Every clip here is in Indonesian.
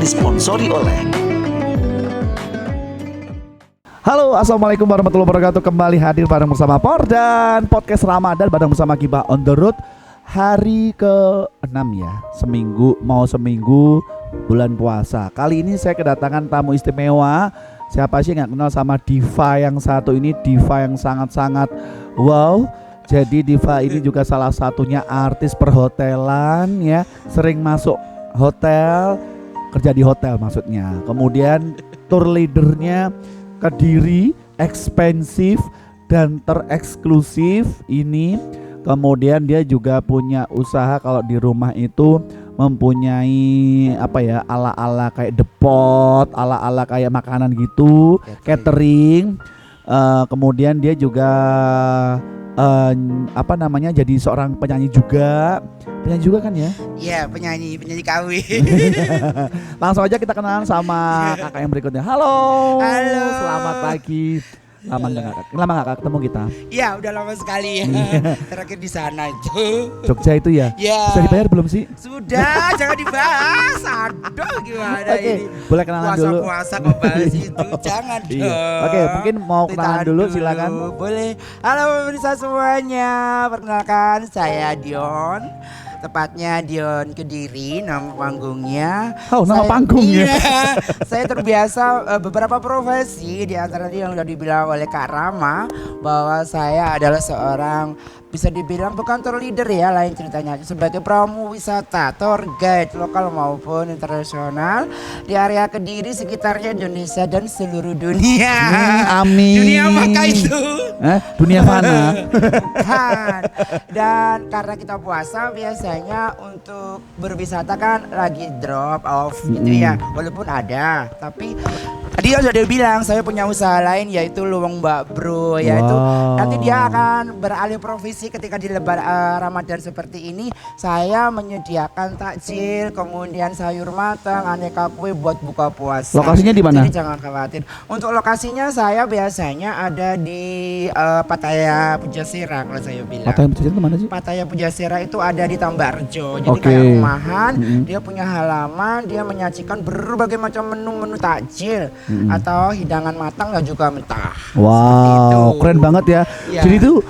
Disponsori oleh. Halo, assalamualaikum warahmatullahi wabarakatuh. Kembali hadir bareng bersama Pordan Podcast Ramadan bareng bersama Gibah on the road. Hari ke-6 ya, seminggu bulan puasa. Kali ini saya kedatangan tamu istimewa. Siapa sih nggak kenal sama Diva yang satu ini, Diva yang sangat-sangat wow. Jadi Diva ini juga salah satunya artis perhotelan ya, sering masuk hotel, kerja di hotel maksudnya. Kemudian tour leadernya Kediri, ekspensif dan tereksklusif ini. Kemudian dia juga punya usaha kalau di rumah itu mempunyai ala-ala kayak depot, ala-ala kayak makanan gitu, catering. Kemudian dia juga jadi seorang penyanyi juga kan ya? Iya, penyanyi KW. Langsung aja kita kenalan sama kakak yang berikutnya. Halo. Selamat pagi. Lama nggak ketemu kita? Iya, udah lama sekali ya. Terakhir di sana itu. Jogja itu ya? Iya. Bisa dibayar belum sih? Sudah, jangan dibahas. Aduh, gimana ini? Boleh kenalan dulu. Puasa kok bahas itu, jangan dong. Oke, mungkin mau kenalan dulu, silakan. Boleh. Halo pemirsa semuanya, perkenalkan saya Dion. Tepatnya Dion Kediri, nama panggungnya. Nama panggungnya. Iya, saya terbiasa beberapa profesi, di antaranya yang sudah dibilang oleh Kak Rama bahwa saya adalah seorang, bisa dibilang bukan tour leader ya, lain ceritanya, sebagai pramu wisata, tour guide lokal maupun internasional di area Kediri, sekitarnya Indonesia dan seluruh dunia. Amin. Dunia apa itu? Dunia mana? Bukan. Dan karena kita puasa biasanya untuk berwisata kan lagi drop off gitu ya, walaupun ada, tapi dia sudah bilang saya punya usaha lain yaitu Luwung Mbak Bro, yaitu nanti dia akan beralih profesi ketika di Ramadan seperti ini. Saya menyediakan takjil, kemudian sayur matang, aneka kue buat buka puasa. Lokasinya di mana? Jadi jangan khawatir. Untuk lokasinya saya biasanya ada di Pattaya Pujasera kalau saya bilang. Pattaya Pujasera itu mana sih? Pattaya Pujasera itu ada di Tambarjo. Jadi kayak rumahan, dia punya halaman, dia menyajikan berbagai macam menu-menu takjil atau hidangan matang dan juga mentah. Wow, keren banget ya. Ya. Jadi itu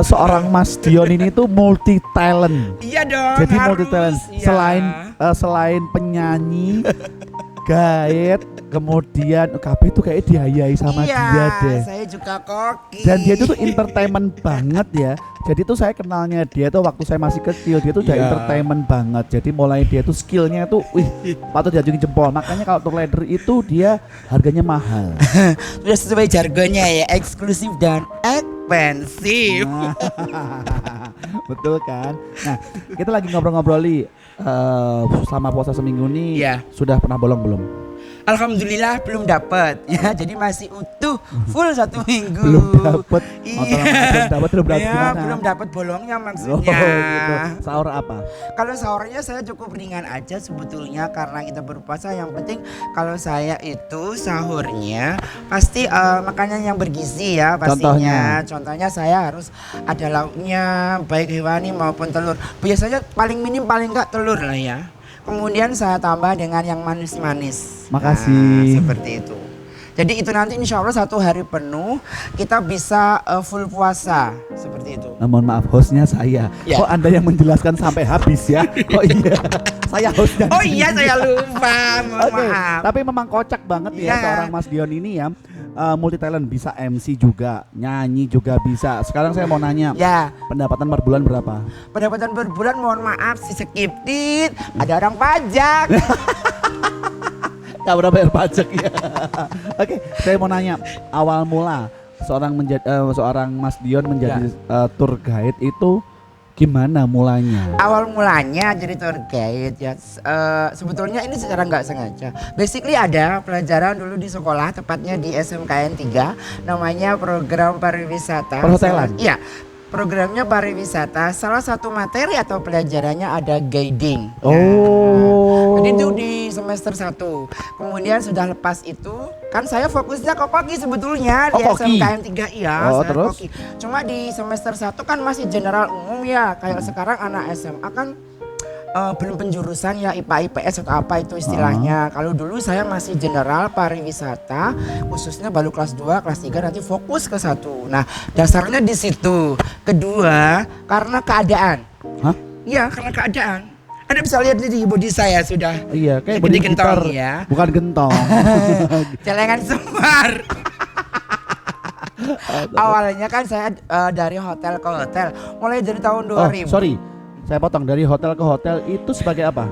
seorang Mas Dion ini tuh multi talent. Iya dong. Jadi harus. multi talent. Ya. Selain penyanyi, guide, kemudian KB itu kayak diayai sama dia deh. Saya juga koki. Dan dia itu tuh entertainment banget ya. Jadi tuh saya kenalnya dia tuh waktu saya masih kecil, dia tuh udah entertainment banget. Jadi mulai dia tuh skillnya tuh, patut diacungi jempol. Makanya kalau tour leader itu dia harganya mahal. Sudah sesuai jargonnya ya, eksklusif dan ekspensif. Betul kan? Nah, kita lagi ngobrol-ngobrol selama puasa seminggu nih. Sudah pernah bolong belum? Alhamdulillah belum dapat ya, jadi masih utuh full 1 minggu. Belum dapat. Belum dapat bolongnya maksudnya. Gitu. Sahur apa? Kalau sahurnya saya cukup ringan aja sebetulnya karena kita berpuasa. Yang penting kalau saya itu sahurnya pasti makanan yang bergizi ya pastinya. Contohnya saya harus ada lauknya baik hewani maupun telur. Biasanya paling minim paling enggak telur lah ya. Kemudian saya tambah dengan yang manis-manis. Makasih. Nah, seperti itu. Jadi itu nanti insya Allah 1 hari penuh kita bisa full puasa seperti itu. Mohon maaf, hostnya saya. Kok Anda yang menjelaskan sampai habis ya? Kok iya? Saya hostnya. Oh iya, saya lupa. Maaf. Tapi memang kocak banget ya seorang Mas Dion ini ya. Multi talent, bisa MC juga, nyanyi juga bisa. Sekarang saya mau nanya, pendapatan per bulan berapa? Pendapatan per bulan mohon maaf si skip dit, ada orang pajak. Gak pernah bayar pajak ya. Oke, saya mau nanya, awal mula seorang Mas Dion menjadi tour guide itu Gimana mulanya? Awal mulanya jadi tour guide ya. Sebetulnya ini secara nggak sengaja. Basically ada pelajaran dulu di sekolah, tepatnya di SMKN 3, namanya program pariwisata. Perhotelan? Iya. Programnya pariwisata, salah satu materi atau pelajarannya ada guiding. Oh. Jadi itu di semester 1. Kemudian sudah lepas itu, kan saya fokusnya ke koki sebetulnya di koki. SMKN 3 iya, Oh, saya terus? koki. Cuma di semester 1 kan masih general umum ya, kayak sekarang anak SMA kan belum penjurusan ya IPA IPS atau apa itu istilahnya. Kalau dulu saya masih general pariwisata, khususnya baru kelas 2, kelas 3 nanti fokus ke 1. Nah, dasarnya di situ. Kedua, karena keadaan. Hah? Iya, karena keadaan. Anda bisa lihat di body saya sudah. Iya, kayak gede body gentong gitar, ya. bukan gentong. Celengan semar. Awalnya kan saya dari hotel ke hotel, mulai dari tahun 2000. Oh, sorry. Saya potong, dari hotel ke hotel itu sebagai apa?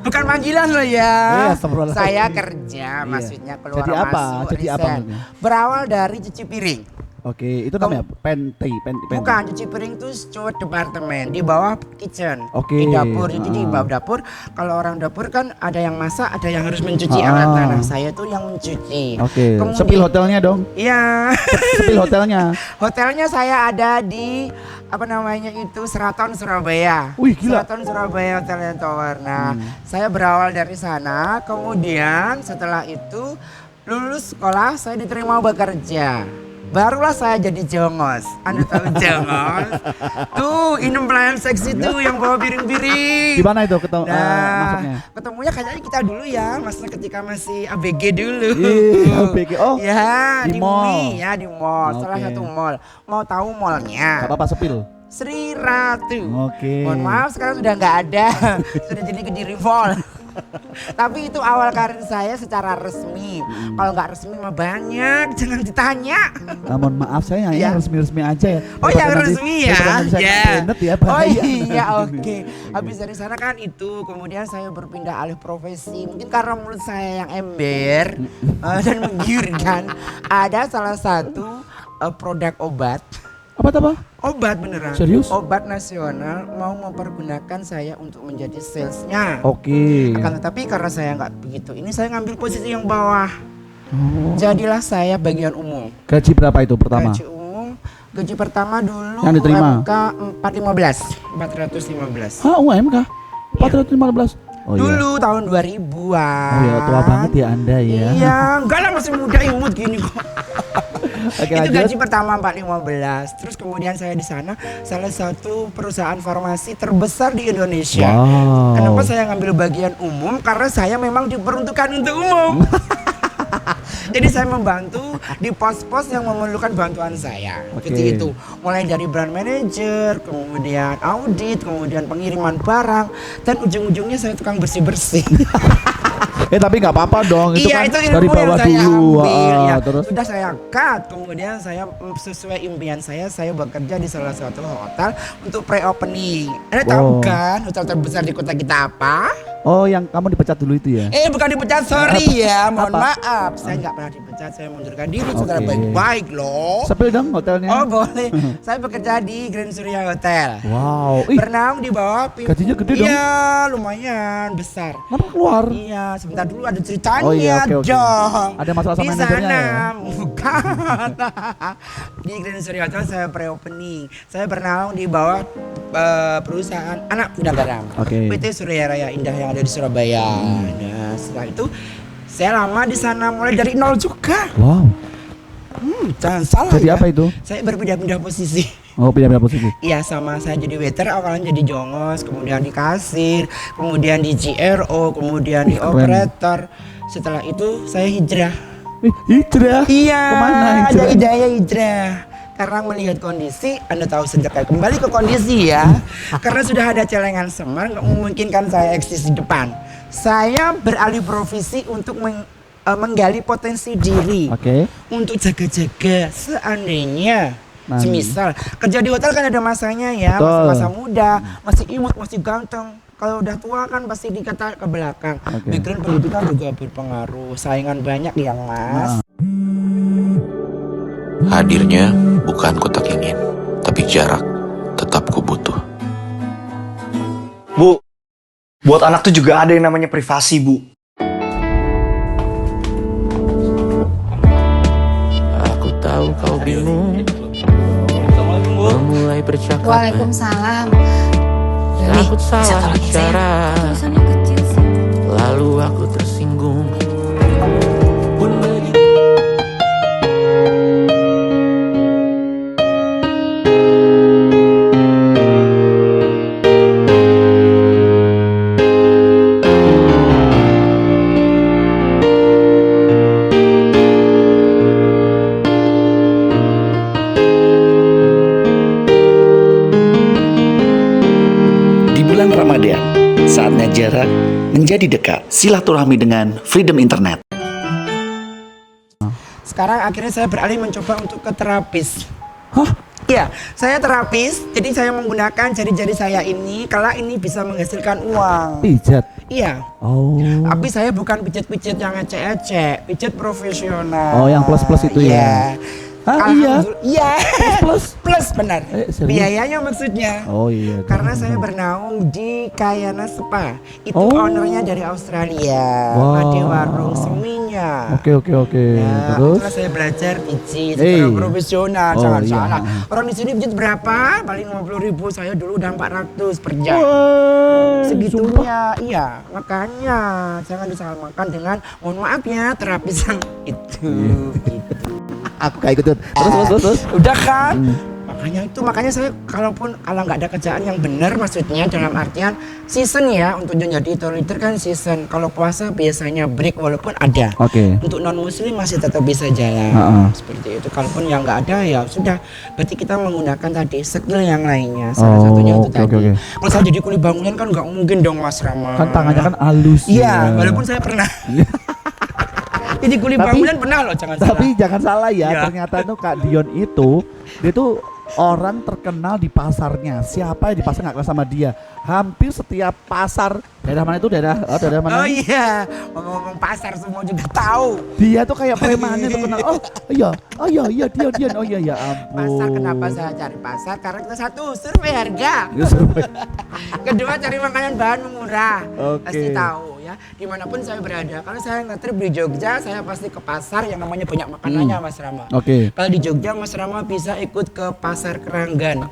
Bukan panggilan loh ya. Iya, astagfirullahaladzim. Saya kerja, maksudnya keluar Jadi apa? masuk, Jadi apa resign. maksudnya? Berawal dari cuci piring. Oke, itu namanya pantry. Bukan, cuci piring itu steward departemen di bawah kitchen. Oke. Di dapur. Jadi di bawah dapur, kalau orang dapur kan ada yang masak, ada yang harus mencuci Ah. alat. Nah, saya tuh yang mencuci. Oke. Kemudian- Sepil hotelnya dong. Iya. Sepil hotelnya. Hotelnya saya ada di apa namanya itu Seraton Surabaya. Wih, gila. Seraton Surabaya Hotel and Tower. Nah, saya berawal dari sana. Kemudian setelah itu lulus sekolah, saya diterima bekerja. Barulah saya jadi jongos. Anda tahu jongos? Tuh, inem pelayan seksi tuh yang bawa piring-piring. Di mana itu ketemu masuknya? Ketemunya kayaknya kita dulu ya, maksudnya ketika masih ABG dulu. Iya, ABG. Oh, ya, di di mall. Mumi ya, di mall. Salah Oke. satu mall. Mau tahu mallnya? Gak apa-apa sepil. Sri Ratu. Oke. Mohon maaf sekarang sudah nggak ada. Sudah jadi Kediri Mall. Tapi itu awal karir saya secara resmi. Kalau nggak resmi mah banyak, jangan ditanya. Mohon maaf saya Ya. yang resmi-resmi aja ya. Oh Daripada yang nanti- resmi ya. daripada nanti saya Ya. kebenet ya, Oh bahaya. iya oke. Habis dari sana kan itu, kemudian saya berpindah alih profesi. Mungkin karena mulut saya yang ember dan menggiurkan. Ada salah satu produk obat. Apa? Obat beneran. Serius? Obat nasional mau mempergunakan saya untuk menjadi salesnya. Oke. Akan tetapi karena saya nggak begitu, ini saya ngambil posisi yang bawah. Oh. Jadilah saya bagian umum. Gaji berapa itu pertama? Gaji umum, gaji pertama dulu Yang diterima? UMK 415. Hah, UMK? 415. Oh Dulu iya. tahun 2000-an. Oh iya, tua banget ya Anda ya. Iya, enggak lah masih muda imut gini kok. Oke, Itu lanjut. gaji pertama 415. Terus kemudian saya di sana salah satu perusahaan farmasi terbesar di Indonesia. Wow. Kenapa saya ngambil bagian umum? Karena saya memang diperuntukkan untuk umum. Jadi saya membantu di pos-pos yang memerlukan bantuan saya. Oke. Seperti itu. Mulai dari brand manager, kemudian audit, kemudian pengiriman barang, dan ujung-ujungnya saya tukang bersih-bersih. Tapi nggak apa-apa dong. Itu Iya, kan itu dari ilmu yang bawah saya dulu. ambil. Ya. Terus Sudah saya cut, kemudian saya sesuai impian saya bekerja di salah satu hotel untuk pre-opening. Anda tahu Wow. kan hotel terbesar di kota kita apa? oh, yang kamu dipecat dulu itu ya? Bukan dipecat, sorry ya, mohon Apa? maaf. Saya nggak pernah dipecat, saya mundurkan diri Oke. secara baik-baik loh. Sepil dong hotelnya. Oh boleh, saya bekerja di Grand Surya Hotel. Wow. Ih, Bernaung di bawah gajinya gede dong. Iya, lumayan besar. kenapa keluar? Iya, sebentar dulu ada ceritanya Oh iya, oke. dong. Ada masalah sama di manajernya sana, ya? bukan. Di Grand Surya Hotel saya pre-opening. Saya bernaung di bawah perusahaan anak Udang Garam. Oke. PT Surya Raya Indah yang ada di Surabaya. Nah, setelah itu saya lama di sana mulai dari nol juga. Wow. Jangan salah Jadi ya. apa itu? Saya berpindah-pindah posisi. Oh, pindah-pindah posisi. Iya, sama saya jadi waiter, awalnya jadi jongos, kemudian di kasir, kemudian di GRO, kemudian di Ih, keren. operator. Setelah itu saya hijrah. Hijrah. Iya, Kemana ada hijrah? hidayah hijrah. Karena melihat kondisi, Anda tahu sejak saya kembali ke kondisi ya. Karena sudah ada celengan semar, nggak memungkinkan saya eksis di depan. Saya beralih profesi untuk menggali potensi diri. Oke. Untuk jaga-jaga seandainya Nah. semisal kerja di hotel kan ada masanya ya, Betul. masa muda, masih imut, masih ganteng. Kalau udah tua kan pasti dikata ke belakang. Oke. Background pendidikan juga berpengaruh. Saingan banyak yang mas. Hadirnya bukan ku tak ingin, tapi jarak tetap ku butuh. Buat anak tuh juga ada yang namanya privasi, Bu. Aku tahu kau bingung memulai percakapan. Waalaikumsalam. Takut salah Saya bicara, tulisannya kecil sih. lalu aku tersinggung. Pun begitu. Di bulan Ramadan, saatnya jarak menjadi dekat. Silaturahmi dengan Freedom Internet. Sekarang akhirnya saya beralih mencoba untuk ke terapis. Hah? Iya, saya terapis, jadi saya menggunakan jari-jari saya ini, kalau ini bisa menghasilkan uang. Pijat. Iya, Oh. tapi saya bukan pijat-pijat yang ecek-ecek, pijat profesional. Oh, yang plus-plus itu ya? Hah, iya? Iya. Plus? Plus benar. Serius? Biayanya maksudnya. Oh iya. Karena saya bernaung di Kayana Spa. Itu Oh. ownernya dari Australia. Wow. Ada warung seminya. Oke. Nah, Terus? itulah saya belajar pijit Eh. secara profesional, Oh, jangan iya. salah. Orang di sini pijit berapa? Paling 50.000, saya dulu udah 400 per jam. Wah, sumpah. Segitunya, iya. Makanya jangan disamakan dengan, mohon maaf ya, terapis yang itu. Gitu. Aku gak ikut. Terus. Udah kan? Makanya saya kalau nggak ada kerjaan yang benar, maksudnya dalam artian season ya, untuk jadi tour leader kan season. Kalau puasa biasanya break walaupun ada. Oke. Untuk non muslim masih tetap bisa jalan. Ha-ha. Seperti itu. Kalaupun yang nggak ada ya sudah. Berarti kita menggunakan tadi skill yang lainnya. Salah Oh, satunya itu oke, tadi. oke. Kalau saya jadi kuli bangunan kan nggak mungkin dong Mas Rama. Kan tangannya kan halus. Iya, ya. walaupun saya pernah. Jadi kuli Tapi- bangunan pernah loh, jangan Tapi salah. jangan salah ya, Ya. ternyata tuh Kak Dion itu dia tuh orang terkenal di pasarnya. Siapa yang di pasar nggak kenal sama dia? Hampir setiap pasar daerah mana itu daerah mana? Oh iya, ngomong-ngomong pasar semua juga tahu. Dia tuh kayak premannya tuh kenal. Oh iya Dion. Oh iya ya ampun. Pasar kenapa saya cari pasar? Karena kita satu survei harga, Ya, survei. kedua cari makanan bahan murah. Oke. Pasti tahu ya. Dimanapun saya berada. Kalau saya nge-trip di Jogja, saya pasti ke pasar yang namanya banyak makanannya, Mas Rama. Oke. Kalau di Jogja, Mas Rama bisa ikut ke pasar Keranggan.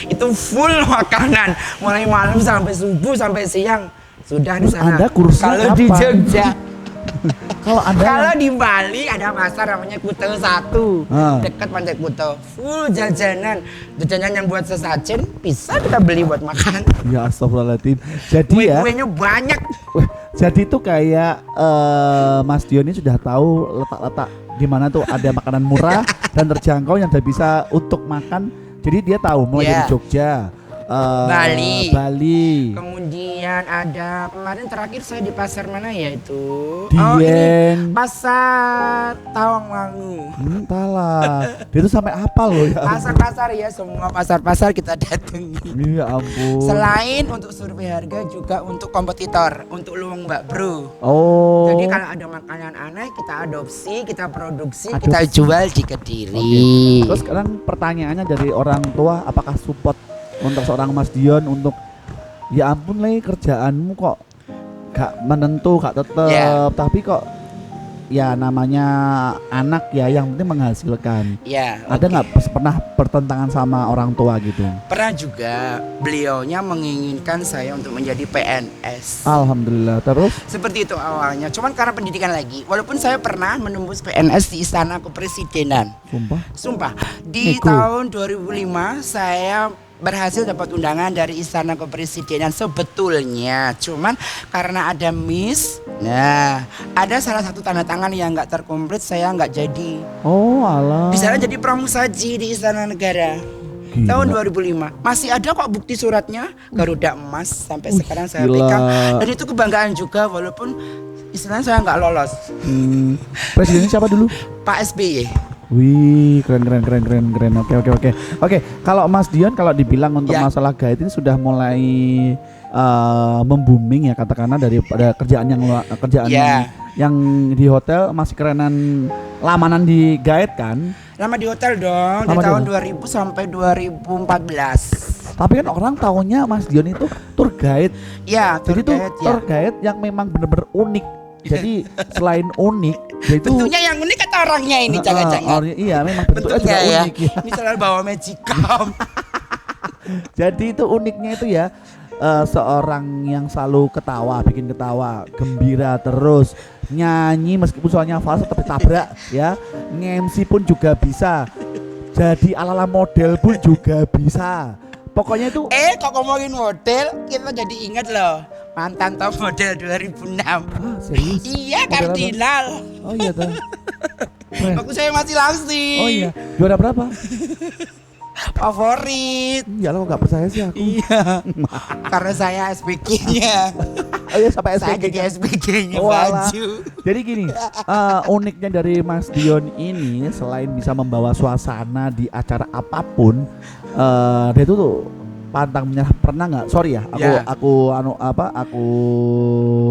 Itu full makanan, mulai malam sampai subuh sampai siang sudah di Terus sana. Anda kursnya Kalau di kapan? Jogja. Kalau Anda Kalau di Bali ada pasar namanya Kuta 1, Ah. dekat Pantai Kuta, full jajanan yang buat sesajen bisa kita beli buat makan. ya astagfirullahaladzim. Jadi ya, Kue-kuenya banyak. wah, jadi tuh kayak Mas Dion ini sudah tahu letak-letak di mana tuh ada makanan murah dan terjangkau yang bisa untuk makan. Jadi dia tahu mulai Yeah. dari Jogja, Bali, Kemudian ada kemarin terakhir saya di pasar mana ya itu? Dieng. Pasar Tawangmangu. Entahlah. Dia tuh sampai hafal loh ya. Pasar-pasar ya, semua pasar-pasar kita datangi. Ya ampun. Selain untuk survei harga juga untuk kompetitor, untuk luang Mbak Bro. Oh. Jadi kalau ada makanan aneh kita adopsi, kita produksi, Adopsi. kita jual di Kediri. Terus sekarang pertanyaannya dari orang tua, apakah support untuk seorang Mas Dion untuk ya ampun Le, kerjaanmu kok gak menentu, gak tetep, Ya. tapi kok ya namanya anak ya yang penting menghasilkan. Ya, Ada oke. nggak pernah pertentangan sama orang tua gitu? Pernah juga beliaunya menginginkan saya untuk menjadi PNS. Alhamdulillah. Terus? Seperti itu awalnya. Cuman karena pendidikan lagi. Walaupun saya pernah menembus PNS di Istana Kepresidenan. Sumpah. Sumpah, di Nego. tahun 2005 saya berhasil dapat undangan dari Istana Kepresidenan sebetulnya. Cuman karena ada miss, nah ada salah satu tanda tangan yang nggak terkomplit, saya nggak jadi. Oh alah. Di sana jadi pramusaji di Istana Negara. Gila. Tahun 2005 masih ada kok bukti suratnya, Garuda Emas sampai sekarang saya gila. pegang. Dan itu kebanggaan juga walaupun istilahnya saya nggak lolos. Presidennya siapa dulu? Pak SBY. Wih, keren. Oke, kalau Mas Dion kalau dibilang untuk Ya. masalah guide ini sudah mulai membooming ya katakanlah daripada kerjaan kerjaan Ya. yang di hotel masih kerenan lamanan di guide kan? Lama di hotel dong, Lama dari di tahun hotel. 2000 sampai 2014. Tapi kan orang taunya Mas Dion itu tour guide. Ya, Jadi itu ya. tour guide yang memang benar-benar unik. Jadi selain unik, dia itu Bentuknya yang unik kata orangnya ini, jangan-jangan. iya memang bentuknya juga ya. unik ya. Ini selalu bawa magicom. Jadi itu uniknya itu ya seorang yang selalu ketawa, bikin ketawa, gembira terus, nyanyi meskipun soalnya false tapi tabrak ya. Nge-MC pun juga bisa. Jadi ala-ala model pun juga bisa. Pokoknya itu Kok ngomongin model, kita jadi ingat loh. Mantan top model 2006. serius? Iya, Model apa? kardinal. Oh iya tuh. Keren. Waktu saya masih langsing. Oh iya, juara berapa? Favorit. Ya lo nggak percaya sih aku. Iya. Karena saya SPG-nya. Oh iya sampai Saya SPG. jadi SPG-nya Oh, alah. baju. Jadi gini, uniknya dari Mas Dion ini selain bisa membawa suasana di acara apapun, dia itu tuh pantang menyerah. Pernah nggak? Sorry ya, Ya. aku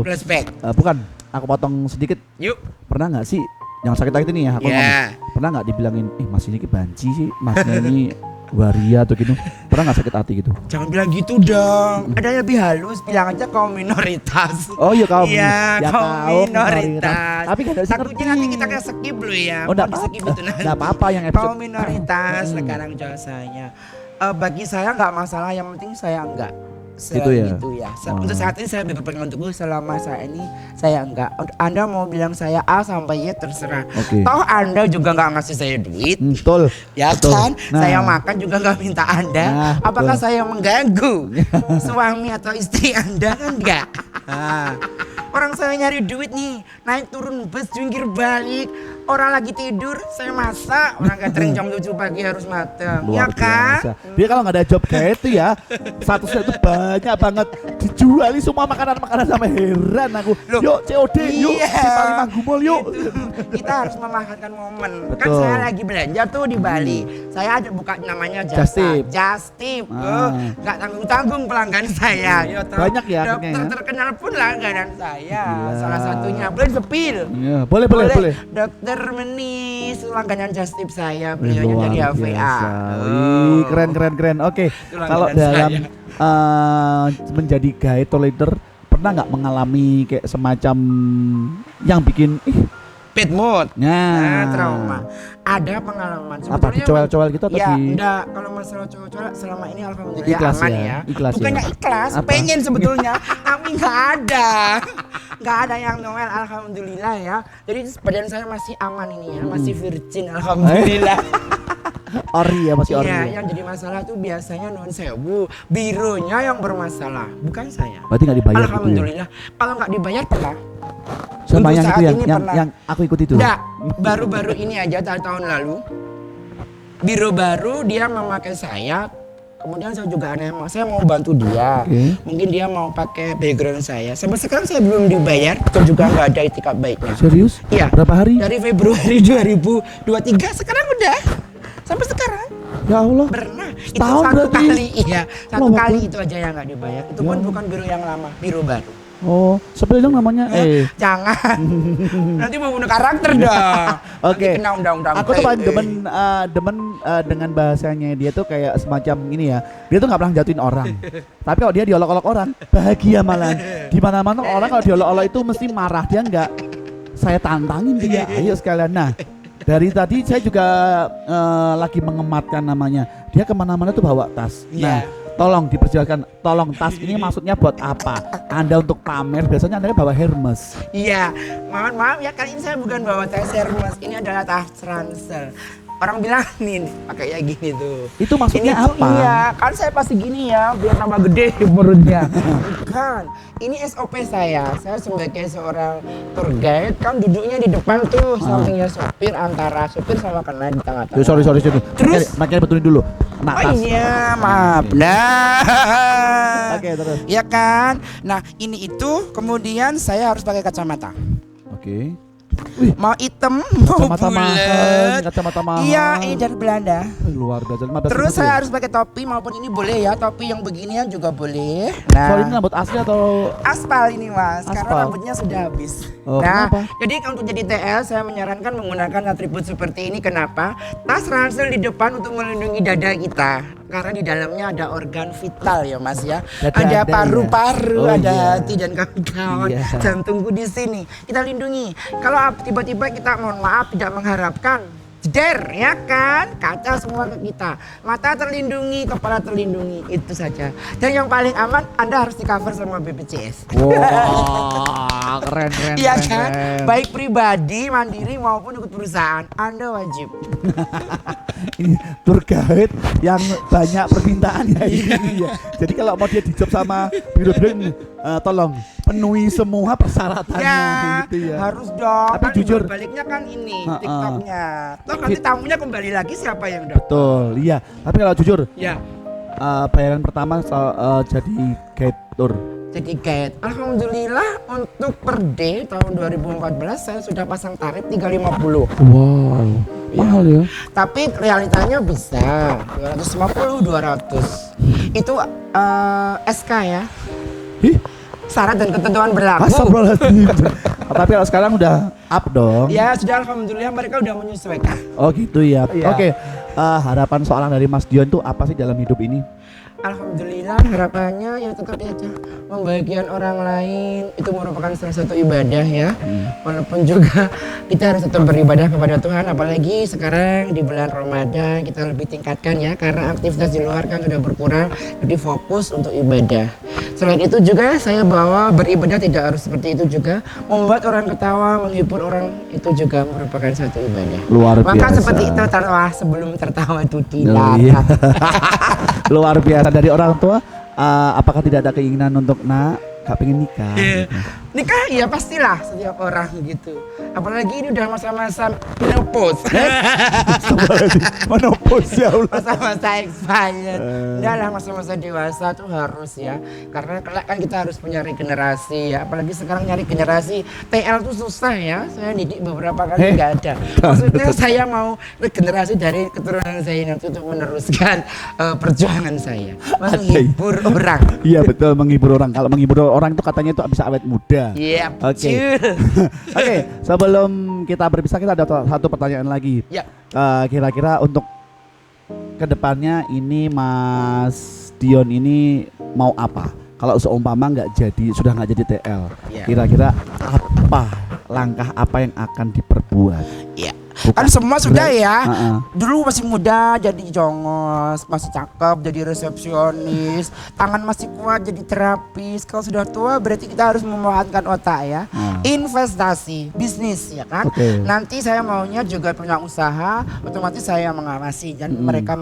Flashback. bukan, aku potong sedikit. Yuk. Pernah nggak sih yang sakit-sakit ini ya? Aku Ya. ngomong. Pernah nggak dibilangin, Mas ini banci sih, Masnya ini waria atau gitu? Pernah nggak sakit hati gitu? Jangan bilang gitu dong. Ada yang lebih halus, bilang aja kaum minoritas. Oh iya kaum. Iya, Ya, kaum kaum minoritas. Tapi kan harus Takutnya ngerti. nanti kita kayak skip loh ya. Oh, enggak Mau di-skip apa-apa. itu nanti. Enggak apa-apa yang episode. Kaum minoritas sekarang jasanya. Bagi saya nggak masalah, yang penting saya enggak. Gitu ya? Gitu ya. Oh. Untuk saat ini saya berpegang teguh, selama saya ini saya enggak. Anda mau bilang saya A sampai Y terserah. Oke. Toh Anda juga nggak ngasih saya duit. Betul. Ya Betul. kan, Nah. saya makan juga nggak minta Anda. Nah, Apakah betul. saya mengganggu suami atau istri Anda? Kan enggak. Nah, orang saya nyari duit nih, naik turun bus jungkir balik. Orang lagi tidur, saya masak. Orang catering jam 7 pagi harus mateng. Ya Luar kan? biasa. Dia kalau nggak ada job kayak itu ya, statusnya itu banyak banget dijuali semua makanan-makanan sampai heran aku. Loh, Yuk COD, yuk iya. Simpang Lima Gumul, yuk. Kita harus memanfaatkan momen. Kan Betul. saya lagi belanja tuh di Bali. Saya ada buka namanya Just Tip. Just Tip. Ah. Nggak tanggung-tanggung pelanggan saya. Ya, toh. Banyak ya akhirnya Dokter ya? terkenal pun langganan saya. Gila. Salah satunya boleh sepil. Iya, boleh. Dokter Menis langganan Just Tip saya. Beliaunya Luar dari HVA. biasa. Oh. Wih, keren. Oke, Itu langganan kalau dalam saya. menjadi guide tour leader, pernah nggak mengalami kayak semacam yang bikin Bad mood. nah, Trauma. Ada pengalaman. apa dicowel-cowel gitu atau Ya, di enggak. Kalau masalah cowok-cowok selama ini alhamdulillah Ikhlas aman ya, ya. ikhlas Bukannya ya. ikhlas, Apa? pengen sebetulnya, tapi nggak ada. Nggak ada yang Noel, alhamdulillah ya. Jadi badan saya masih aman ini ya, masih virgin alhamdulillah. ori ya, masih ori Iya, ya? yang jadi masalah tuh biasanya non sewu, bironya yang bermasalah, bukan saya. Berarti nggak dibayar gitu ya? Alhamdulillah. Kalau nggak dibayar pernah. Sama Untuk yang saat itu ini pernah. yang aku ikut itu. Enggak, baru-baru ini aja tahun lalu. Biro baru dia memakai saya. Kemudian saya juga aneh, saya mau bantu dia. Oke. Mungkin dia mau pakai background saya. Sampai sekarang saya belum dibayar, dan juga nggak ada itikat baiknya. Serius? Iya. Berapa hari? Dari Februari 2023 sekarang udah. Sampai sekarang Ya Allah. pernah. Itu Setahun satu berarti? kali, iya. Satu Allah kali Akbar. itu aja yang nggak dibayar. Itu Ya pun Allah. bukan biro yang lama, biro baru. Oh, sebel dong namanya. Jangan. Nanti mau bunuh karakter dong. Oke. Nanti kena undang-undang. Aku tuh paling demen dengan bahasanya dia tuh kayak semacam ini ya. Dia tuh nggak pernah jatuhin orang. Tapi kalau dia diolok-olok orang, bahagia malah. Di mana-mana orang kalau diolok-olok itu mesti marah, dia nggak. Saya tantangin dia. Ayo sekalian. Nah, dari tadi saya juga lagi mengematkan namanya. Dia kemana-mana tuh bawa tas. Nah, tolong diperjelaskan. Tolong tas ini maksudnya buat apa? Anda untuk pamer, biasanya Anda kan bawa Hermes. Iya, maaf ya, kali ini saya bukan bawa tas Hermes, ini adalah tas ransel. Orang bilang nih pakai ya gini tuh. Itu maksudnya Ini tuh apa? Iya, kan saya pasti gini ya, biar tambah gede perutnya. Bukan, ini SOP saya. Saya sebagai seorang tour guide kan duduknya di depan tuh, sampingnya sopir, antara sopir sama kena di tengah-tengah. Sorry. Terus? Makanya betulin dulu. Nah, Oh tas. iya, maaf. Nah. Oke, terus. Iya kan? Nah, ini itu kemudian saya harus pakai kacamata. Oke. Mau hitam, mau Kacamata mahal, bulat. kacamata mahal. Iya, ini dari Belanda. Luar biasa. 15 Terus ribu saya ya? harus pakai topi maupun ini boleh ya, topi yang beginian juga boleh. Soal ini rambut asli atau Aspal ini mas, karena Aspal. rambutnya sudah habis. Oh, Nah, kenapa? jadi untuk jadi TL saya menyarankan menggunakan atribut seperti ini. Kenapa? Tas ransel di depan untuk melindungi dada kita. karena di dalamnya ada organ vital ya Mas ya. Ada Ada ya? paru-paru, Oh, ada iya. hati dan kawan-kawan. Iya. Jantungku di sini. Kita lindungi. Kalau tiba-tiba kita mohon maaf tidak mengharapkan jeder ya kan, kaca semua ke kita, mata terlindungi, kepala terlindungi, itu saja. Dan yang paling aman Anda harus di cover sama BPJS. Wah, keren. Iya keren, kan, keren. baik pribadi, mandiri maupun ikut perusahaan, Anda wajib. Ini tour guide yang banyak permintaan ya ini ya. Jadi kalau mau dia di job sama biro-biro ini, tolong penuhi semua persyaratannya Ya, gitu ya. harus dong. Tapi Kan jujur, baliknya kan ini Ha-ha. TikToknya. Toh nanti tamunya kembali lagi siapa yang dapat? betul, iya. Tapi kalau jujur, Ya, bayaran pertama jadi guide tour. jadi guide. Alhamdulillah untuk per day tahun 2014 saya sudah pasang tarif 350. Wow, mahal ya. Tapi realitanya besar, 250, 200. Itu SK ya. Ih, Syarat dan ketentuan berlaku. astagfirullahaladzim. Tapi kalau sekarang udah up dong. Ya sudah alhamdulillah mereka udah menyesuaikan. Oh gitu ya. Iya. Oke, harapan seorang dari Mas Dion tuh apa sih dalam hidup ini? Alhamdulillah harapannya ya tetap aja membahagiakan orang lain itu merupakan salah satu ibadah ya. Walaupun juga kita harus tetap beribadah kepada Tuhan, apalagi sekarang di bulan Ramadan kita lebih tingkatkan ya karena aktivitas di luar kan sudah berkurang, jadi fokus untuk ibadah. Selain itu juga saya bawa beribadah tidak harus seperti itu juga, membuat orang ketawa, menghibur orang itu juga merupakan satu ibadah. Luar Maka biasa. seperti itu tertawa sebelum tertawa itu Oh, dilarang. iya. Luar biasa dari orang tua. Apakah tidak ada keinginan untuk gak pengen nikah? Iya. Gitu. Nikah ya pastilah setiap orang gitu. Apalagi ini udah masa-masa menopause. Menopause ya Allah. Masa-masa expired. Udah lah masa-masa dewasa tuh harus ya. Karena kelak kan kita harus punya regenerasi ya. Apalagi sekarang nyari generasi TL tuh susah ya. Saya didik beberapa kali nggak ada. Maksudnya saya mau regenerasi dari keturunan saya nanti untuk meneruskan perjuangan saya. Menghibur orang. Iya betul, menghibur orang. Kalau menghibur orang itu katanya itu bisa awet muda. Iya, Oke. betul. Oke, sebelum kita berpisah kita ada satu pertanyaan lagi. Ya. Kira-kira untuk kedepannya ini Mas Dion ini mau apa? Kalau seumpama sudah nggak jadi TL, Ya. kira-kira apa langkah apa yang akan diperbuat? Iya. Bukan Kan semua sudah ya. Heeh. Dulu masih muda jadi jongos, masih cakep jadi resepsionis, tangan masih kuat jadi terapis. Kalau sudah tua berarti kita harus memanfaatkan otak ya. Investasi, bisnis ya kan. Oke. Nanti saya maunya juga punya usaha, otomatis saya mengawasi dan mereka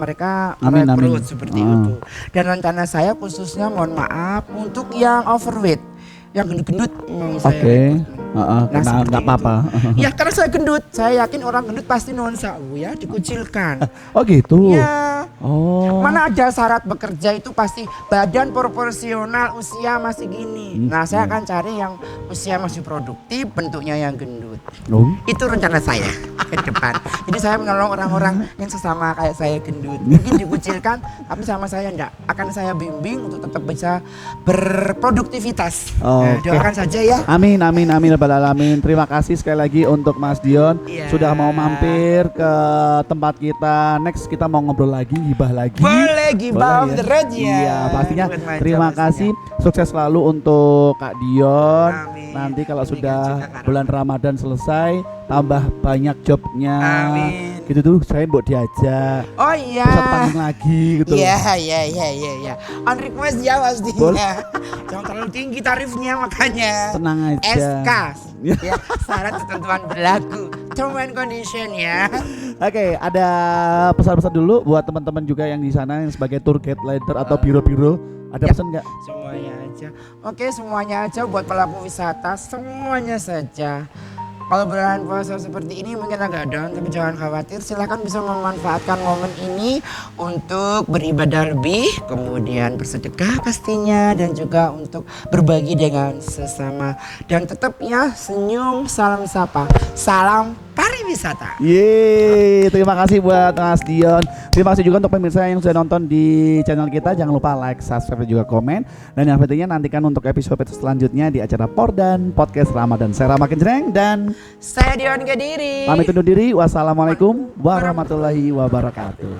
Amin, rekrut amin. seperti itu. Dan rencana saya khususnya mohon maaf untuk yang overweight, yang gendut-gendut mau saya Oke. rekrut. Nah, Nggak seperti apa-apa. itu. Ya karena saya gendut, saya yakin orang gendut pasti non sawu ya, dikucilkan. Oh gitu. Ya, Oh. mana ada syarat bekerja itu pasti badan proporsional usia masih gini. Nah saya akan cari yang usia masih produktif, bentuknya yang gendut. Oh. Itu rencana saya ke depan. Jadi saya menolong orang-orang yang sesama kayak saya gendut. Mungkin dikucilkan, tapi sama saya enggak. Akan saya bimbing untuk tetap bisa berproduktivitas. Nah, Oke. doakan saja ya. Amin amin amin rabbal alamin. Terima kasih sekali lagi untuk Mas Dion Iya. sudah mau mampir ke tempat kita. Next kita mau ngobrol lagi, gibah lagi. Boleh gibah Boleh on the road ya. Iya, pastinya. Bukan main Terima pastinya. kasih. Sukses selalu untuk Kak Dion. Amin. Nanti kalau Demikian sudah juga, Kak bulan Ramadan selesai, tambah banyak jobnya. Amin. Gitu tuh, saya mau diajak. Oh iya. Bisa tanding lagi gitu. Iya. On request ya pastinya. Boleh. Jangan terlalu tinggi tarifnya makanya. Tenang aja. SK. Ya, syarat ketentuan berlaku. Term and condition ya. Oke, ada pesan-pesan dulu buat teman-teman juga yang di sana yang sebagai tour guide leader atau biro-biro. Ada Ya. pesan nggak? Semuanya aja. Oke, semuanya aja buat pelaku wisata, semuanya saja. Kalau bulan puasa seperti ini mungkin agak down, tapi jangan khawatir. Silahkan bisa memanfaatkan momen ini untuk beribadah lebih, kemudian bersedekah pastinya, dan juga untuk berbagi dengan sesama. Dan tetap ya senyum, salam sapa, salam pariwisata. Yeay, terima kasih buat Mas Dion. Terima kasih juga untuk pemirsa yang sudah nonton di channel kita. Jangan lupa like, subscribe, dan juga komen. Dan yang pentingnya nantikan untuk episode selanjutnya di acara Pordan Podcast Ramadan. Saya Rama Kenjreng dan Saya Dion Kediri. pamit undur diri. Wassalamualaikum warahmatullahi wabarakatuh.